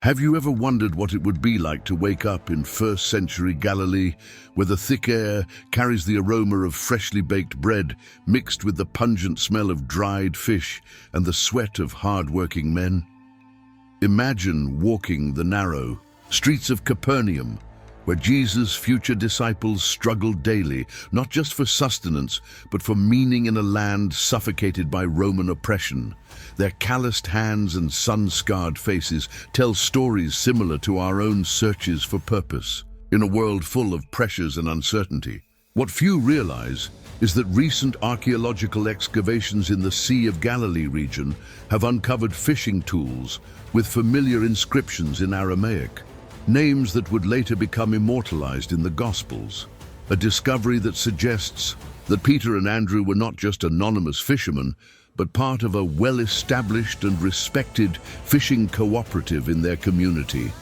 Have you ever wondered what it would be like to wake up in first-century Galilee, where the thick air carries the aroma of freshly baked bread mixed with the pungent smell of dried fish and the sweat of hard-working men? Imagine walking the narrow streets of Capernaum, where Jesus' future disciples struggled daily, not just for sustenance, but for meaning in a land suffocated by Roman oppression. Their calloused hands and sun-scarred faces tell stories similar to our own searches for purpose, in a world full of pressures and uncertainty. What few realize is that recent archaeological excavations in the Sea of Galilee region have uncovered fishing tools with familiar inscriptions in Aramaic, names that would later become immortalized in the Gospels. A discovery that suggests that Peter and Andrew were not just anonymous fishermen, but part of a well-established and respected fishing cooperative in their community.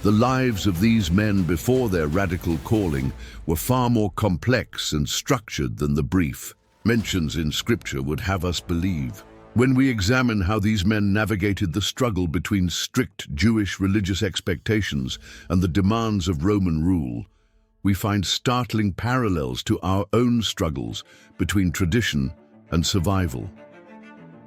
The lives of these men before their radical calling were far more complex and structured than the brief mentions in Scripture would have us believe. When we examine how these men navigated the struggle between strict Jewish religious expectations and the demands of Roman rule, we find startling parallels to our own struggles between tradition and survival.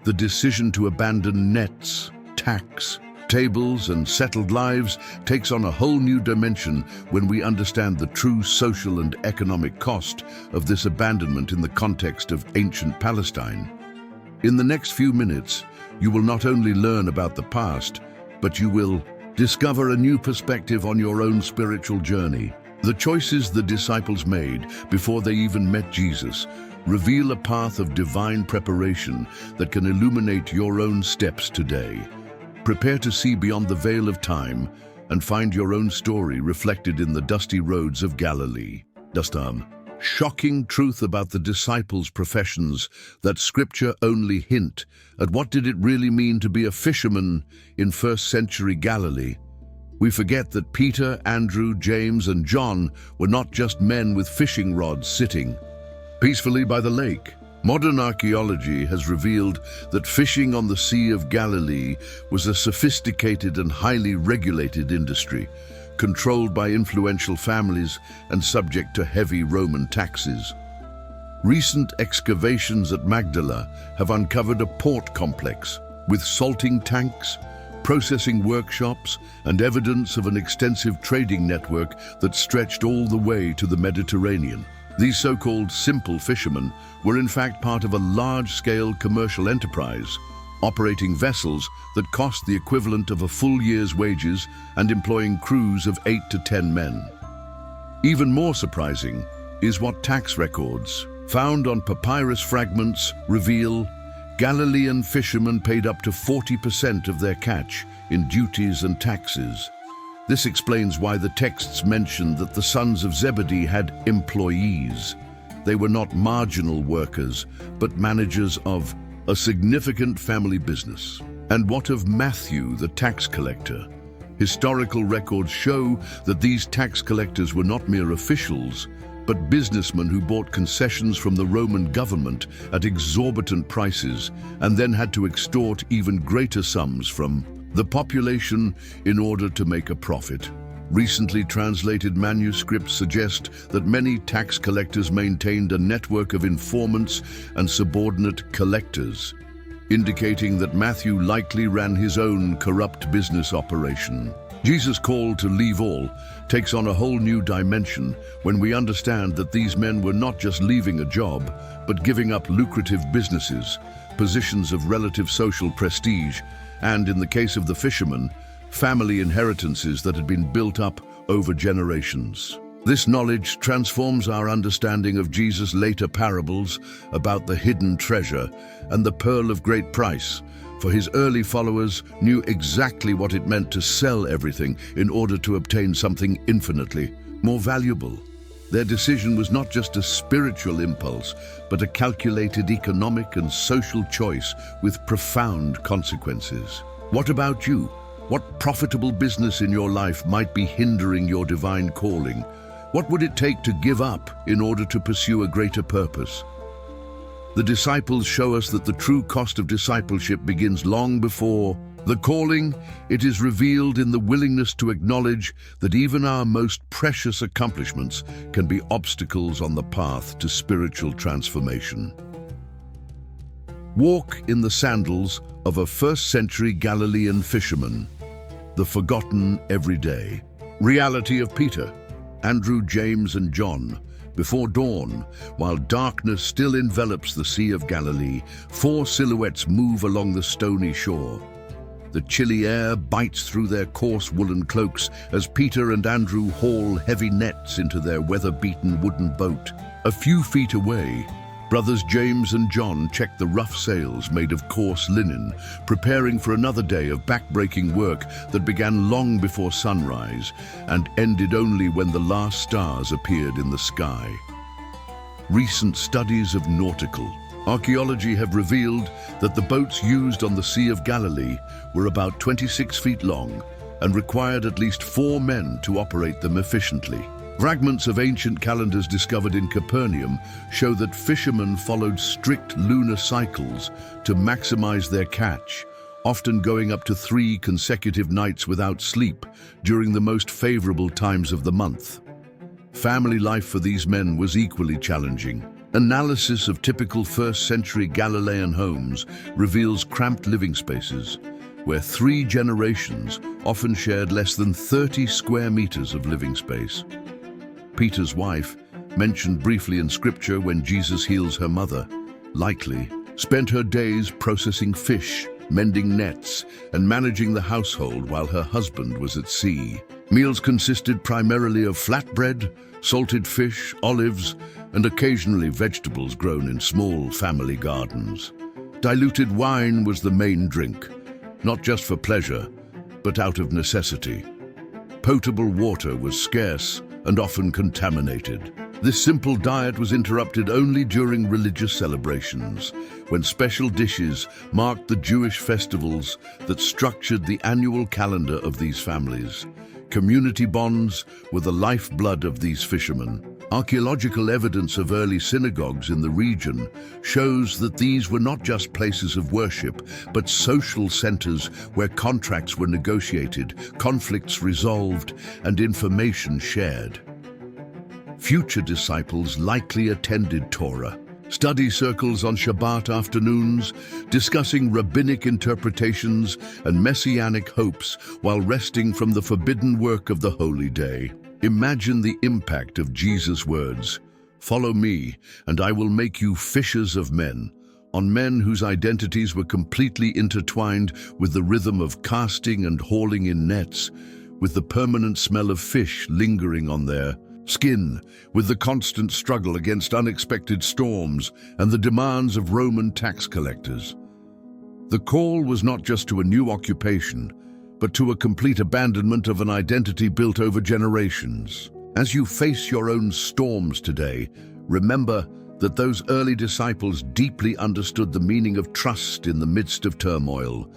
The decision to abandon nets, tax, tables, and settled lives takes on a whole new dimension when we understand the true social and economic cost of this abandonment in the context of ancient Palestine. In the next few minutes, you will not only learn about the past, but you will discover a new perspective on your own spiritual journey. The choices the disciples made before they even met Jesus reveal a path of divine preparation that can illuminate your own steps today. Prepare to see beyond the veil of time and find your own story reflected in the dusty roads of Galilee. Shocking truth about the disciples' professions that Scripture only hint at what did it really mean to be a fisherman in first-century Galilee. We forget that Peter, Andrew, James, and John were not just men with fishing rods sitting peacefully by the lake. Modern archaeology has revealed that fishing on the Sea of Galilee was a sophisticated and highly regulated industry, controlled by influential families and subject to heavy Roman taxes. Recent excavations at Magdala have uncovered a port complex with salting tanks, processing workshops, and evidence of an extensive trading network that stretched all the way to the Mediterranean. These so-called simple fishermen were in fact part of a large-scale commercial enterprise, operating vessels that cost the equivalent of a full year's wages and employing crews of 8 to 10 men. Even more surprising is what tax records found on papyrus fragments reveal Galilean fishermen paid up to 40% of their catch in duties and taxes. This explains why the texts mention that the sons of Zebedee had employees. They were not marginal workers, but managers of a significant family business. And what of Matthew, the tax collector? Historical records show that these tax collectors were not mere officials, but businessmen who bought concessions from the Roman government at exorbitant prices and then had to extort even greater sums from the population in order to make a profit. Recently translated manuscripts suggest that many tax collectors maintained a network of informants and subordinate collectors, indicating that Matthew likely ran his own corrupt business operation. Jesus' call to leave all takes on a whole new dimension when we understand that these men were not just leaving a job, but giving up lucrative businesses, positions of relative social prestige, and, in the case of the fishermen, family inheritances that had been built up over generations. This knowledge transforms our understanding of Jesus' later parables about the hidden treasure and the pearl of great price, for his early followers knew exactly what it meant to sell everything in order to obtain something infinitely more valuable. Their decision was not just a spiritual impulse, but a calculated economic and social choice with profound consequences. What about you? What profitable business in your life might be hindering your divine calling? What would it take to give up in order to pursue a greater purpose? The disciples show us that the true cost of discipleship begins long before The calling, it is revealed in the willingness to acknowledge that even our most precious accomplishments can be obstacles on the path to spiritual transformation. Walk in the sandals of a first-century Galilean fisherman, the forgotten everyday. Reality of Peter, Andrew, James, and John. Before dawn, while darkness still envelops the Sea of Galilee, four silhouettes move along the stony shore. The chilly air bites through their coarse woolen cloaks as Peter and Andrew haul heavy nets into their weather-beaten wooden boat. A few feet away, brothers James and John check the rough sails made of coarse linen, preparing for another day of back-breaking work that began long before sunrise and ended only when the last stars appeared in the sky. Recent studies of nautical archaeology have revealed that the boats used on the Sea of Galilee were about 26 feet long and required at least 4 men to operate them efficiently. Fragments of ancient calendars discovered in Capernaum show that fishermen followed strict lunar cycles to maximize their catch, often going up to 3 consecutive nights without sleep during the most favorable times of the month. Family life for these men was equally challenging. Analysis of typical first-century Galilean homes reveals cramped living spaces, where 3 generations often shared less than 30 square meters of living space. Peter's wife, mentioned briefly in Scripture when Jesus heals her mother, likely spent her days processing fish, mending nets, and managing the household while her husband was at sea. Meals consisted primarily of flatbread, salted fish, olives, and occasionally vegetables grown in small family gardens. Diluted wine was the main drink, not just for pleasure, but out of necessity. Potable water was scarce and often contaminated. This simple diet was interrupted only during religious celebrations, when special dishes marked the Jewish festivals that structured the annual calendar of these families. Community bonds were the lifeblood of these fishermen. Archaeological evidence of early synagogues in the region shows that these were not just places of worship, but social centers where contracts were negotiated, conflicts resolved, and information shared. Future disciples likely attended Torah study circles on Shabbat afternoons, discussing rabbinic interpretations and messianic hopes while resting from the forbidden work of the holy day. Imagine the impact of Jesus' words, "Follow me, and I will make you fishers of men," on men whose identities were completely intertwined with the rhythm of casting and hauling in nets, with the permanent smell of fish lingering on their skin, with the constant struggle against unexpected storms and the demands of Roman tax collectors. The call was not just to a new occupation, but to a complete abandonment of an identity built over generations. As you face your own storms today, remember that those early disciples deeply understood the meaning of trust in the midst of turmoil.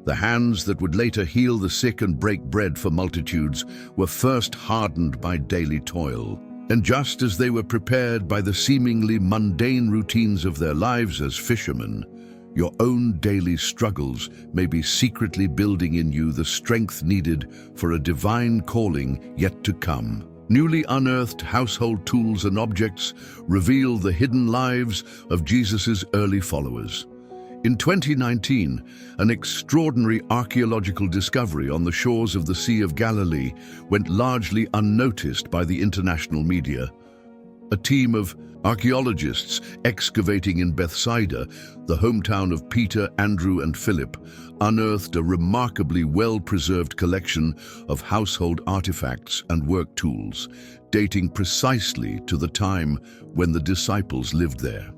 The hands that would later heal the sick and break bread for multitudes were first hardened by daily toil. And just as they were prepared by the seemingly mundane routines of their lives as fishermen, your own daily struggles may be secretly building in you the strength needed for a divine calling yet to come. Newly unearthed household tools and objects reveal the hidden lives of Jesus' early followers. In 2019, an extraordinary archaeological discovery on the shores of the Sea of Galilee went largely unnoticed by the international media. A team of archaeologists excavating in Bethsaida, the hometown of Peter, Andrew, and Philip, unearthed a remarkably well-preserved collection of household artifacts and work tools, dating precisely to the time when the disciples lived there.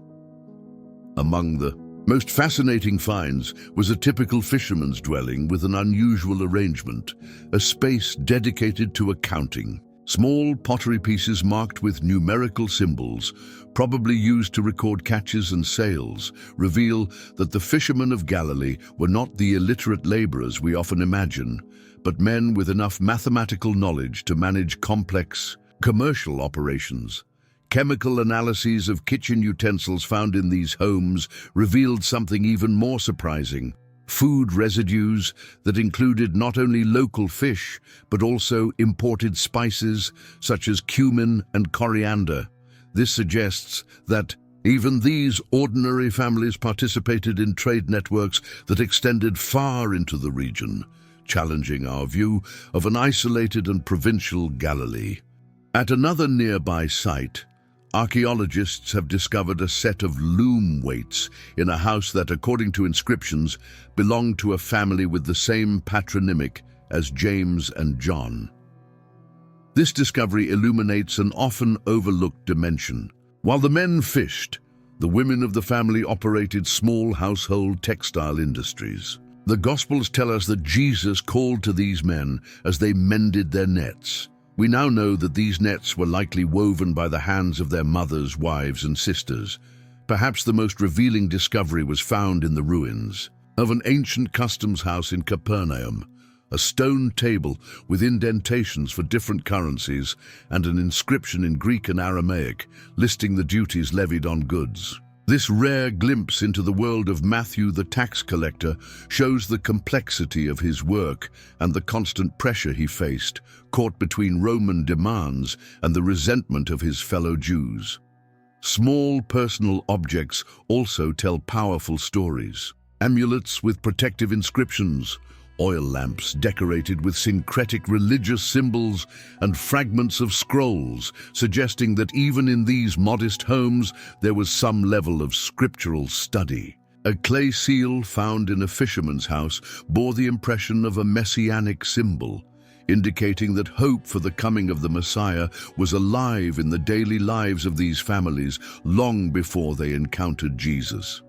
Among the most fascinating finds was a typical fisherman's dwelling with an unusual arrangement, a space dedicated to accounting. Small pottery pieces marked with numerical symbols, probably used to record catches and sales, reveal that the fishermen of Galilee were not the illiterate laborers we often imagine, but men with enough mathematical knowledge to manage complex commercial operations. Chemical analyses of kitchen utensils found in these homes revealed something even more surprising. food residues that included not only local fish, but also imported spices such as cumin and coriander. This suggests that even these ordinary families participated in trade networks that extended far into the region, challenging our view of an isolated and provincial Galilee. At another nearby site, archaeologists have discovered a set of loom weights in a house that, according to inscriptions, belonged to a family with the same patronymic as James and John. This discovery illuminates an often overlooked dimension. While the men fished, the women of the family operated small household textile industries. The Gospels tell us that Jesus called to these men as they mended their nets. We now know that these nets were likely woven by the hands of their mothers, wives, and sisters. Perhaps the most revealing discovery was found in the ruins of an ancient customs house in Capernaum, a stone table with indentations for different currencies and an inscription in Greek and Aramaic listing the duties levied on goods. This rare glimpse into the world of Matthew the tax collector shows the complexity of his work and the constant pressure he faced, caught between Roman demands and the resentment of his fellow Jews. Small personal objects also tell powerful stories. Amulets with protective inscriptions, oil lamps decorated with syncretic religious symbols, and fragments of scrolls, suggesting that even in these modest homes there was some level of scriptural study. A clay seal found in a fisherman's house bore the impression of a messianic symbol, indicating that hope for the coming of the Messiah was alive in the daily lives of these families long before they encountered Jesus.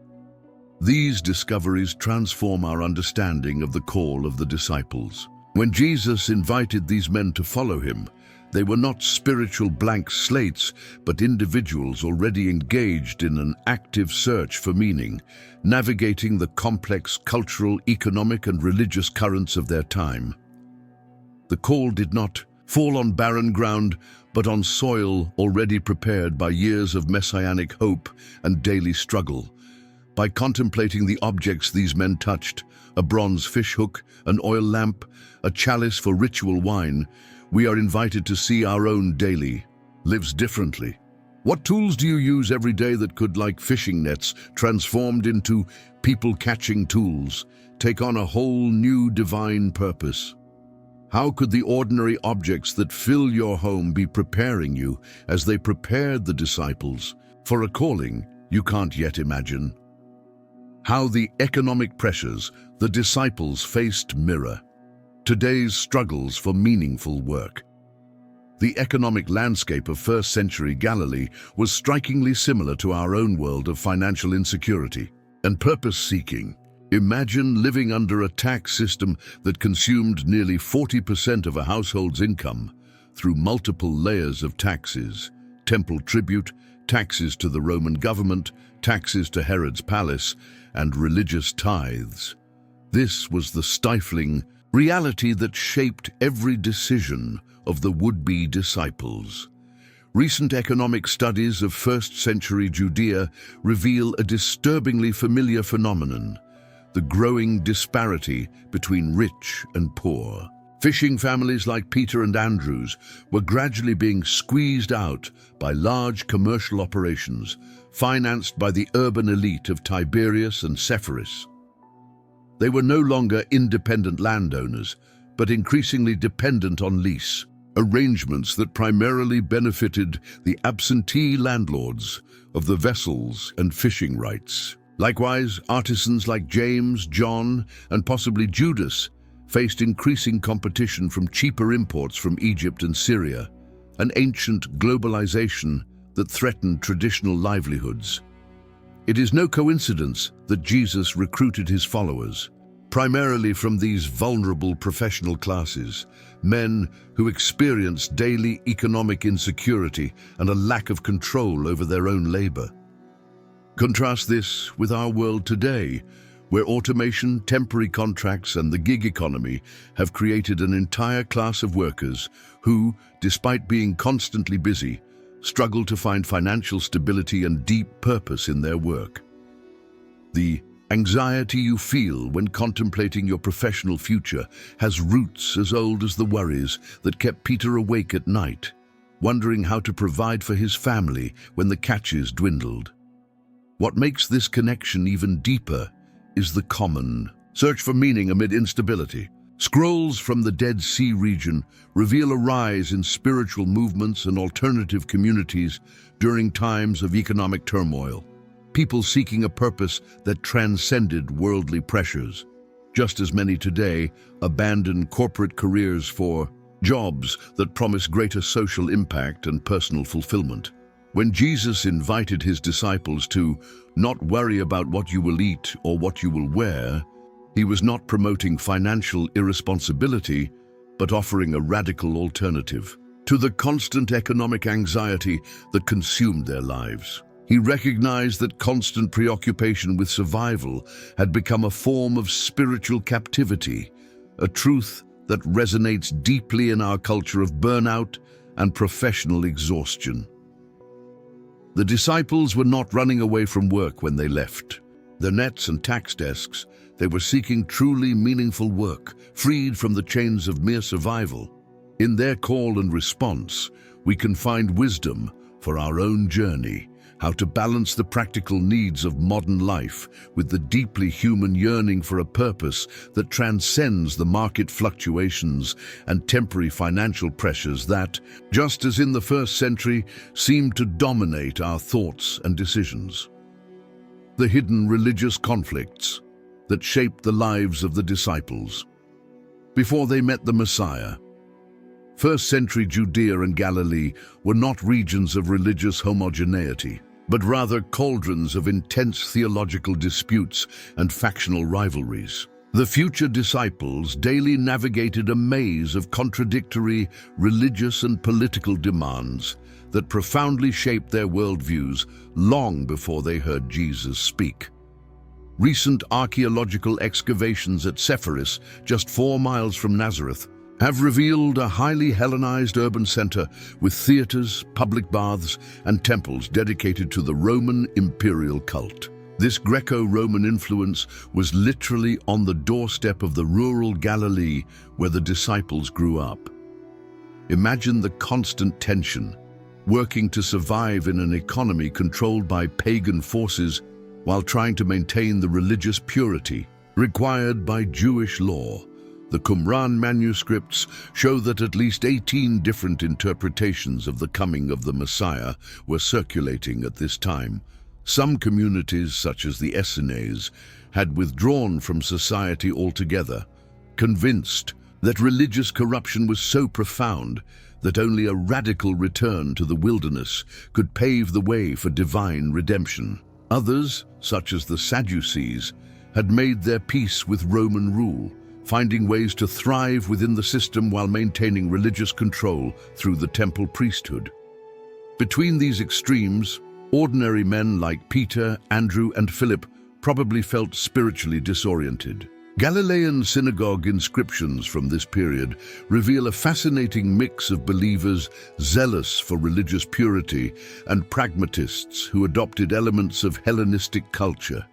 These discoveries transform our understanding of the call of the disciples. When Jesus invited these men to follow him, they were not spiritual blank slates, but individuals already engaged in an active search for meaning, navigating the complex cultural, economic, and religious currents of their time. The call did not fall on barren ground, but on soil already prepared by years of messianic hope and daily struggle. By contemplating the objects these men touched, a bronze fish hook, an oil lamp, a chalice for ritual wine, we are invited to see our own daily lives differently. What tools do you use every day that could, like fishing nets, transformed into people-catching tools, take on a whole new divine purpose? How could the ordinary objects that fill your home be preparing you as they prepared the disciples for a calling you can't yet imagine? How the economic pressures the disciples faced mirror today's struggles for meaningful work. The economic landscape of first-century Galilee was strikingly similar to our own world of financial insecurity and purpose-seeking. Imagine living under a tax system that consumed nearly 40% of a household's income through multiple layers of taxes: temple tribute, taxes to the Roman government, taxes to Herod's palace, and religious tithes. This was the stifling reality that shaped every decision of the would-be disciples. Recent economic studies of first-century Judea reveal a disturbingly familiar phenomenon: the growing disparity between rich and poor. Fishing families like Peter and Andrew's were gradually being squeezed out by large commercial operations, financed by the urban elite of Tiberias and Sepphoris. They were no longer independent landowners, but increasingly dependent on lease, arrangements that primarily benefited the absentee landlords of the vessels and fishing rights. Likewise, artisans like James, John, and possibly Judas faced increasing competition from cheaper imports from Egypt and Syria, an ancient globalization that threatened traditional livelihoods. It is no coincidence that Jesus recruited his followers, primarily from these vulnerable professional classes, men who experienced daily economic insecurity and a lack of control over their own labor. Contrast this with our world today, where automation, temporary contracts, and the gig economy have created an entire class of workers who, despite being constantly busy, struggle to find financial stability and deep purpose in their work. The Anxiety you feel when contemplating your professional future has roots as old as the worries that kept Peter awake at night, wondering how to provide for his family when the catches dwindled. What makes this connection even deeper is the common search for meaning amid instability. Scrolls from the Dead Sea region reveal a rise in spiritual movements and alternative communities during times of economic turmoil. People seeking a purpose that transcended worldly pressures. Just as many today abandon corporate careers for jobs that promise greater social impact and personal fulfillment. When Jesus invited his disciples to not worry about what you will eat or what you will wear, he was not promoting financial irresponsibility, but offering a radical alternative to the constant economic anxiety that consumed their lives. He recognized that constant preoccupation with survival had become a form of spiritual captivity, a truth that resonates deeply in our culture of burnout and professional exhaustion. The disciples were not running away from work when they left their nets and tax desks. They were seeking truly meaningful work, freed from the chains of mere survival. In their call and response, we can find wisdom for our own journey, how to balance the practical needs of modern life with the deeply human yearning for a purpose that transcends the market fluctuations and temporary financial pressures that, just as in the first century, seem to dominate our thoughts and decisions. The hidden religious conflicts that shaped the lives of the disciples. Before they met the Messiah, first-century Judea and Galilee were not regions of religious homogeneity, but rather cauldrons of intense theological disputes and factional rivalries. The future disciples daily navigated a maze of contradictory religious and political demands that profoundly shaped their worldviews long before they heard Jesus speak. Recent archaeological excavations at Sepphoris, just 4 miles from Nazareth, have revealed a highly Hellenized urban center with theaters, public baths, and temples dedicated to the Roman imperial cult. This Greco-Roman influence was literally on the doorstep of the rural Galilee where the disciples grew up. Imagine the constant tension, working to survive in an economy controlled by pagan forces while trying to maintain the religious purity required by Jewish law. The Qumran manuscripts show that at least 18 different interpretations of the coming of the Messiah were circulating at this time. Some communities, such as the Essenes, had withdrawn from society altogether, convinced that religious corruption was so profound that only a radical return to the wilderness could pave the way for divine redemption. Others, such as the Sadducees, had made their peace with Roman rule, finding ways to thrive within the system while maintaining religious control through the temple priesthood. Between these extremes, ordinary men like Peter, Andrew, and Philip probably felt spiritually disoriented. Galilean synagogue inscriptions from this period reveal a fascinating mix of believers zealous for religious purity and pragmatists who adopted elements of Hellenistic culture.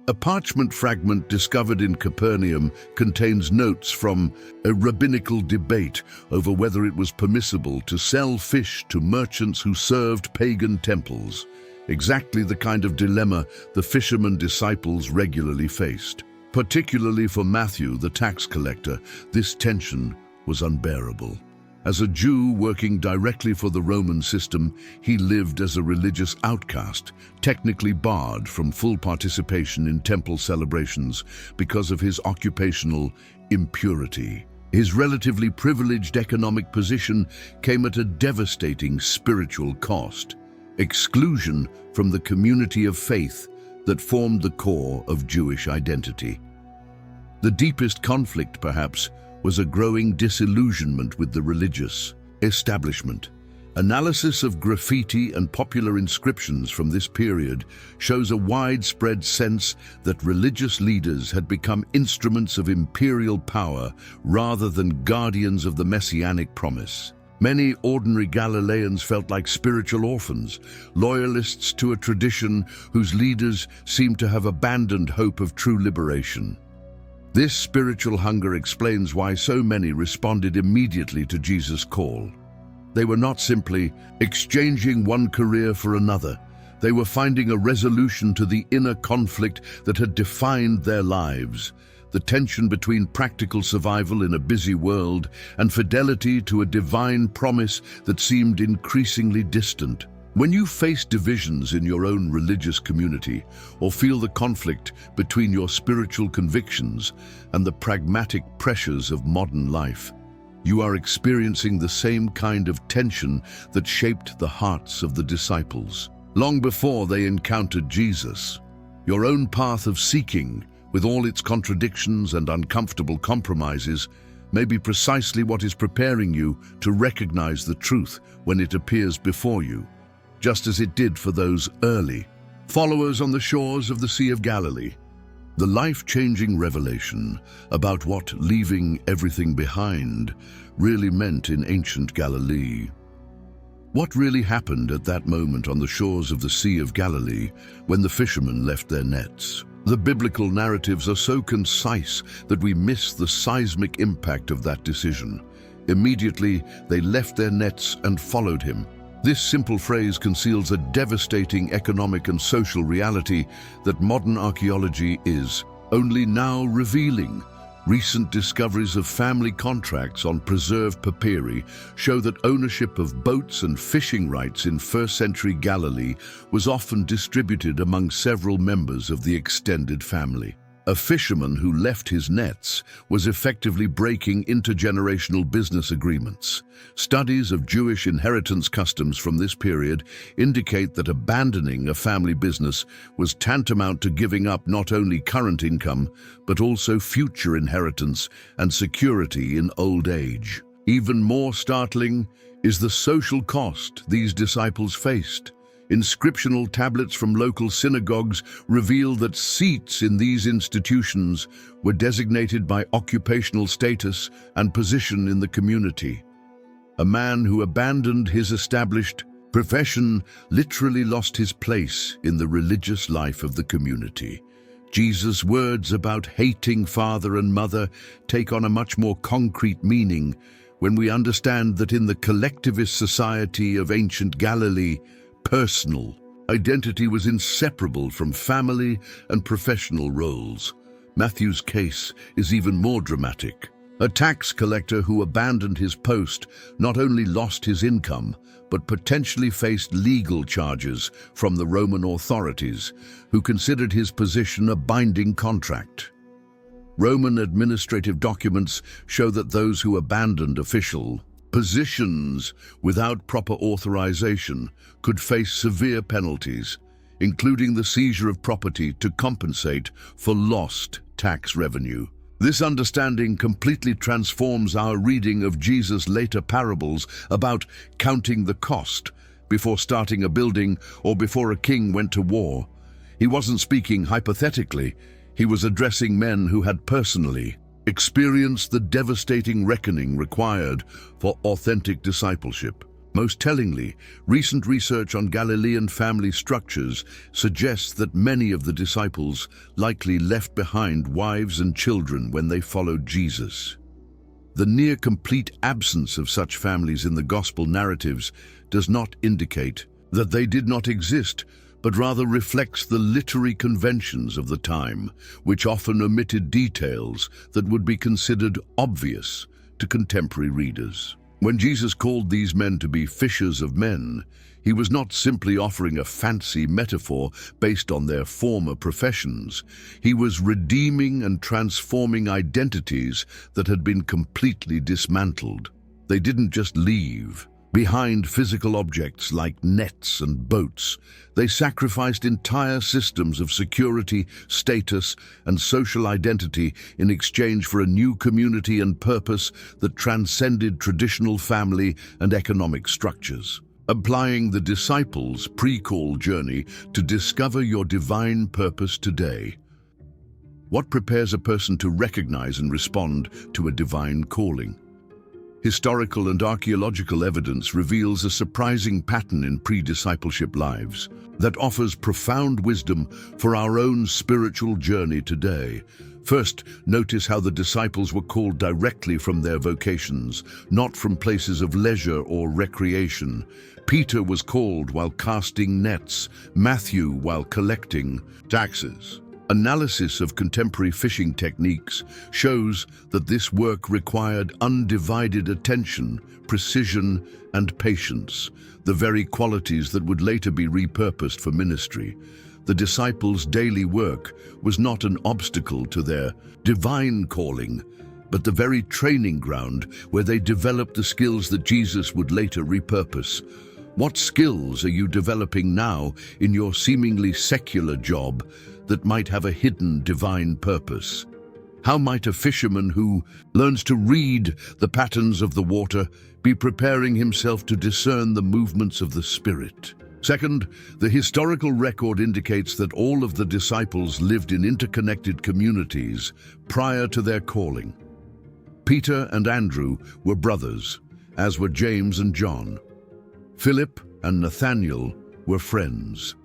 A parchment fragment discovered in Capernaum contains notes from a rabbinical debate over whether it was permissible to sell fish to merchants who served pagan temples, exactly the kind of dilemma the fishermen disciples regularly faced. Particularly for Matthew, the tax collector, this tension was unbearable. As a Jew working directly for the Roman system, he lived as a religious outcast, technically barred from full participation in temple celebrations because of his occupational impurity. His relatively privileged economic position came at a devastating spiritual cost: exclusion from the community of faith that formed the core of Jewish identity. The deepest conflict, perhaps, was a growing disillusionment with the religious establishment. Analysis of graffiti and popular inscriptions from this period shows a widespread sense that religious leaders had become instruments of imperial power rather than guardians of the messianic promise. Many ordinary Galileans felt like spiritual orphans, loyalists to a tradition whose leaders seemed to have abandoned hope of true liberation. This spiritual hunger explains why so many responded immediately to Jesus' call. They were not simply exchanging one career for another. They were finding a resolution to the inner conflict that had defined their lives, the tension between practical survival in a busy world and fidelity to a divine promise that seemed increasingly distant. When you face divisions in your own religious community or feel the conflict between your spiritual convictions and the pragmatic pressures of modern life, you are experiencing the same kind of tension that shaped the hearts of the disciples. Long before they encountered Jesus, your own path of seeking, with all its contradictions and uncomfortable compromises, may be precisely what is preparing you to recognize the truth when it appears before you, just as it did for those early followers on the shores of the Sea of Galilee. The life-changing revelation about what leaving everything behind really meant in ancient Galilee. What really happened at that moment on the shores of the Sea of Galilee when the fishermen left their nets? The biblical narratives are so concise that we miss the seismic impact of that decision. Immediately, they left their nets and followed him. This simple phrase conceals a devastating economic and social reality that modern archaeology is only now revealing. Recent discoveries of family contracts on preserved papyri show that ownership of boats and fishing rights in first-century Galilee was often distributed among several members of the extended family. A fisherman who left his nets was effectively breaking intergenerational business agreements. Studies of Jewish inheritance customs from this period indicate that abandoning a family business was tantamount to giving up not only current income, but also future inheritance and security in old age. Even more startling is the social cost these disciples faced. Inscriptional tablets from local synagogues reveal that seats in these institutions were designated by occupational status and position in the community. A man who abandoned his established profession literally lost his place in the religious life of the community. Jesus' words about hating father and mother take on a much more concrete meaning when we understand that in the collectivist society of ancient Galilee, personal identity was inseparable from family and professional roles. Matthew's case is even more dramatic. A tax collector who abandoned his post not only lost his income, but potentially faced legal charges from the Roman authorities, who considered his position a binding contract. Roman administrative documents show that those who abandoned official positions without proper authorization could face severe penalties, including the seizure of property to compensate for lost tax revenue. This understanding completely transforms our reading of Jesus' later parables about counting the cost before starting a building or before a king went to war. He wasn't speaking hypothetically, he was addressing men who had personally experienced the devastating reckoning required for authentic discipleship. Most tellingly, recent research on Galilean family structures suggests that many of the disciples likely left behind wives and children when they followed Jesus. The near-complete absence of such families in the gospel narratives does not indicate that they did not exist, but rather reflects the literary conventions of the time, which often omitted details that would be considered obvious to contemporary readers. When Jesus called these men to be fishers of men, he was not simply offering a fancy metaphor based on their former professions. He was redeeming and transforming identities that had been completely dismantled. They didn't just leave behind physical objects like nets and boats. They sacrificed entire systems of security, status, and social identity in exchange for a new community and purpose that transcended traditional family and economic structures. Applying the disciples' pre-call journey to discover your divine purpose today. What prepares a person to recognize and respond to a divine calling? Historical and archaeological evidence reveals a surprising pattern in pre-discipleship lives that offers profound wisdom for our own spiritual journey today. First, notice how the disciples were called directly from their vocations, not from places of leisure or recreation. Peter was called while casting nets, Matthew while collecting taxes. Analysis of contemporary fishing techniques shows that this work required undivided attention, precision, and patience, the very qualities that would later be repurposed for ministry. The disciples' daily work was not an obstacle to their divine calling, but the very training ground where they developed the skills that Jesus would later repurpose. What skills are you developing now in your seemingly secular job that might have a hidden divine purpose? How might a fisherman who learns to read the patterns of the water be preparing himself to discern the movements of the Spirit? Second, the historical record indicates that all of the disciples lived in interconnected communities prior to their calling. Peter and Andrew were brothers, as were James and John. Philip and Nathanael were friends.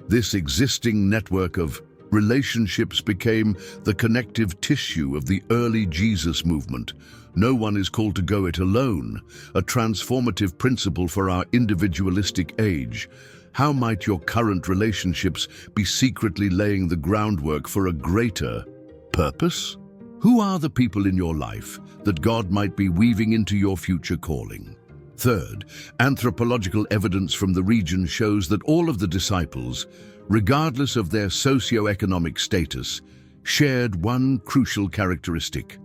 This existing network of relationships became the connective tissue of the early Jesus movement. No one is called to go it alone, a transformative principle for our individualistic age. How might your current relationships be secretly laying the groundwork for a greater purpose? Who are the people in your life that God might be weaving into your future calling? Third, anthropological evidence from the region shows that all of the disciples, regardless of their socio-economic status, shared one crucial characteristic.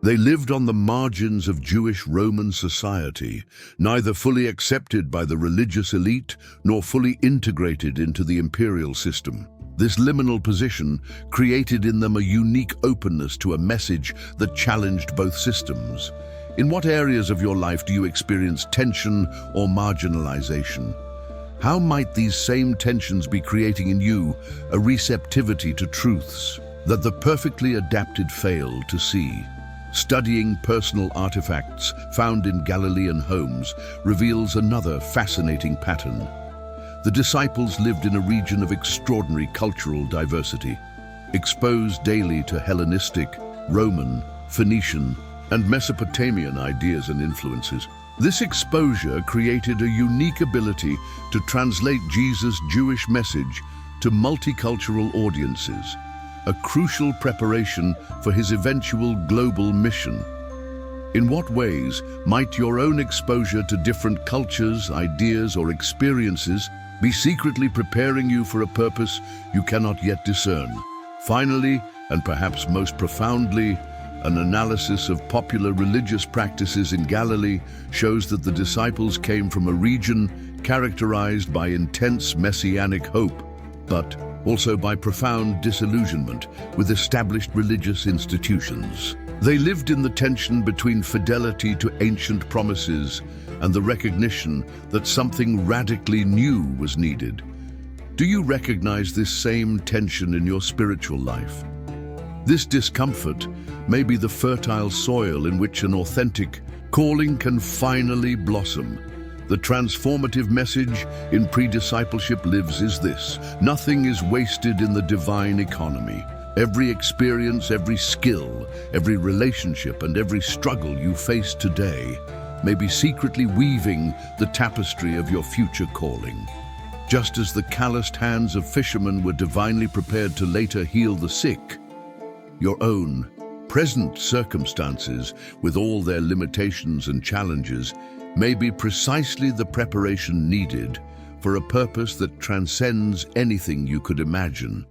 They lived on the margins of Jewish-Roman society, neither fully accepted by the religious elite nor fully integrated into the imperial system. This liminal position created in them a unique openness to a message that challenged both systems. In what areas of your life do you experience tension or marginalization? How might these same tensions be creating in you a receptivity to truths that the perfectly adapted fail to see? Studying personal artifacts found in Galilean homes reveals another fascinating pattern. The disciples lived in a region of extraordinary cultural diversity, exposed daily to Hellenistic, Roman, Phoenician, and Mesopotamian ideas and influences. This exposure created a unique ability to translate Jesus' Jewish message to multicultural audiences, a crucial preparation for his eventual global mission. In what ways might your own exposure to different cultures, ideas, or experiences be secretly preparing you for a purpose you cannot yet discern? Finally, and perhaps most profoundly, an analysis of popular religious practices in Galilee shows that the disciples came from a region characterized by intense messianic hope, but also by profound disillusionment with established religious institutions. They lived in the tension between fidelity to ancient promises and the recognition that something radically new was needed. Do you recognize this same tension in your spiritual life? This discomfort may be the fertile soil in which an authentic calling can finally blossom. The transformative message in pre-discipleship lives is this: nothing is wasted in the divine economy. Every experience, every skill, every relationship, and every struggle you face today may be secretly weaving the tapestry of your future calling. Just as the calloused hands of fishermen were divinely prepared to later heal the sick, your own present circumstances, with all their limitations and challenges, may be precisely the preparation needed for a purpose that transcends anything you could imagine.